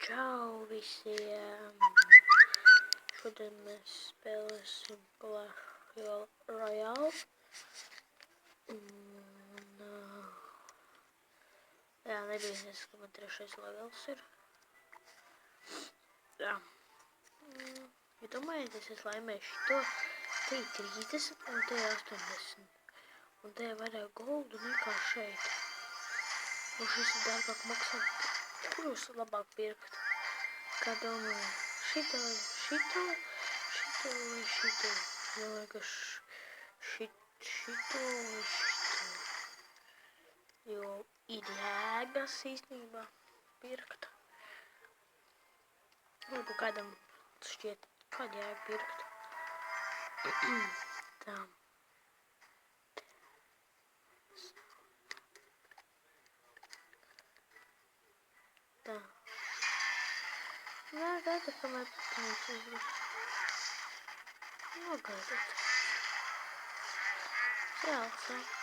Čau visiem! Šodien mēs spēlēsim Clash Royale. Jā, nebija ka man 3. levels ir. Jā. Ja domājieties, es laimēšu to, te ir 30 un te ir 80. Un te ir vairāk goldu nekā šeit. Un šis ir dārgāk maksā. Kur jūs labāk pirkt? Kā domāju? Šito vai šito? Domāju, ka šito vai šito. Jo ir jēgas īstenībā pirkt. Varbūt kādam šķiet, kāda jēga pirkt. Tā. Tā. Nē, gaida, kamēr pēc uzbruk. Nogaidiet. Jā, saka.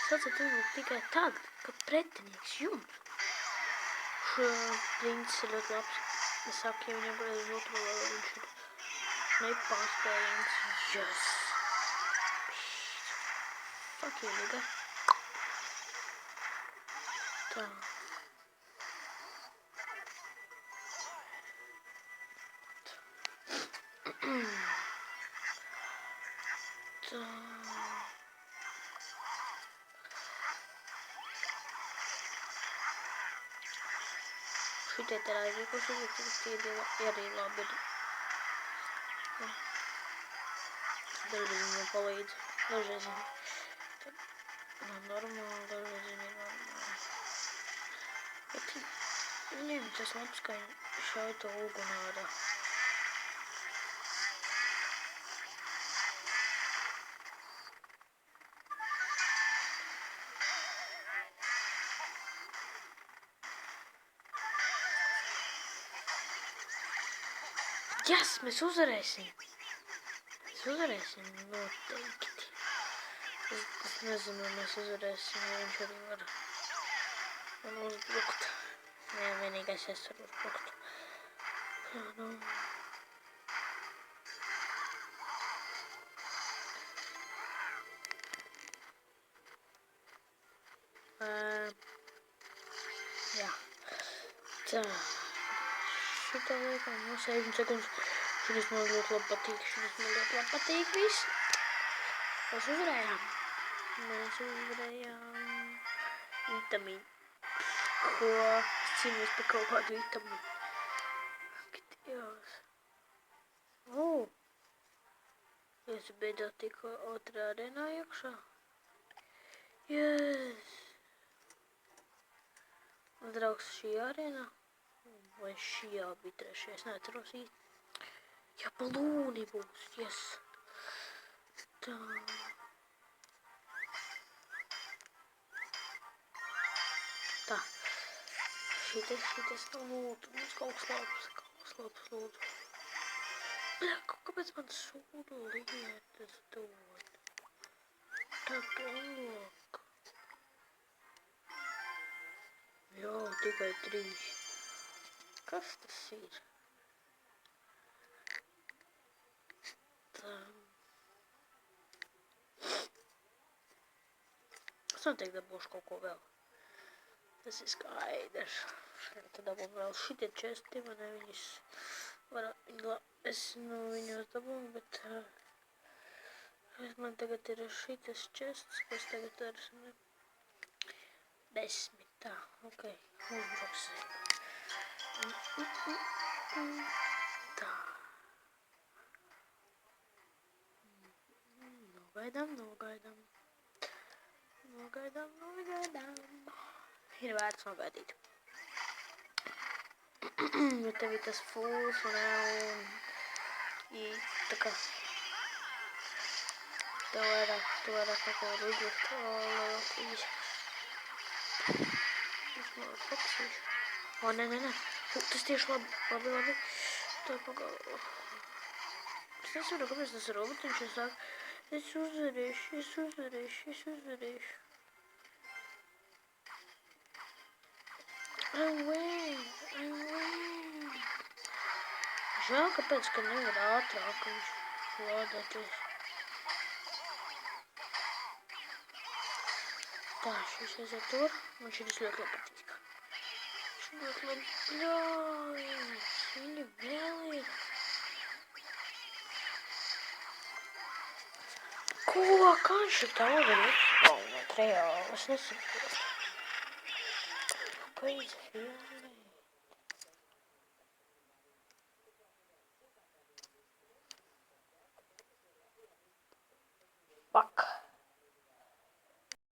Sacīt uzbruk tikai tad, kad pretinieks jums. Šo princis ir ļoti labs. Es saku, ja viņam brīdz uz otru levelu, viņš ir nepārspējams. Yes. Fuck you, nigga. Tā. Tā. Šitie te aizvīkos uzlikt, tie arī labi ir. Dažreiz viņam palīdz. Dažreiz viņam nav normāli, dažreiz viņam normāli. Bet viņiem tas labs, ka viņi šauj to uguni ārā. Yes, mēs uzvarēsim! Mēs uzvarēsim noteikti. Es nezinu, mēs uzvarēsim, ja viņš arī var man uzbrukt. Jā, vienīgais es varu uzbrukt. Jā, nu. Jā. Tā. Šitā liekam, no 7 sekundes. Šis man ļoti labi patīk, viss. Mēs uzvarējām. Vitamīnu. Ko? Es cīnījos par kaut kādu vitamīnu. Ak, Dievs. Es beidzot tiku otrā arēnā iekšā. Yes. Un draugs šī arēnā. Vai šī jau bija 3. Es neatceros īsti. Jā, balūni būs, yes. Tā. Tā. Šitas nav lūdzu. Mums kaut kas labs lūdzu. Bļa, kāpēc man sūdu lietas dod? Tā dolok. Jā, tikai 3. Kas tas ir? Tā. Es noteikti dabūšu kaut ko vēl. Tas ir skaidrs. Tad dabūšu vēl šitie česti, man viņus var, es viņos dabūju, bet man tagad ir šitas čests, kas tagad ir 10. Tā, ok, uzbruksim. Tā. Nogaidām. Ir vērts nogaidīt. Jo tev ir tas fūls un tā kā tev vairāk kaut ko var uzlikt. Level 3. Es man fokusīšu. Nē. Tas tieši labi. Tā pagāju. Es nesaprotu, kāpēc tas robotiņš saka, es uzvarēšu. I win. Žēl, kāpēc, ka nevar ātrāk viņš lādēties. Tā, šis aiziet tur, un šis ļoti labi patīk. Šis ļoti labi bļājas, viņi vēl ir. Ko, kā viņš ir tā var izspalnēt reāli, es nesaprotu. Crazy, yeah.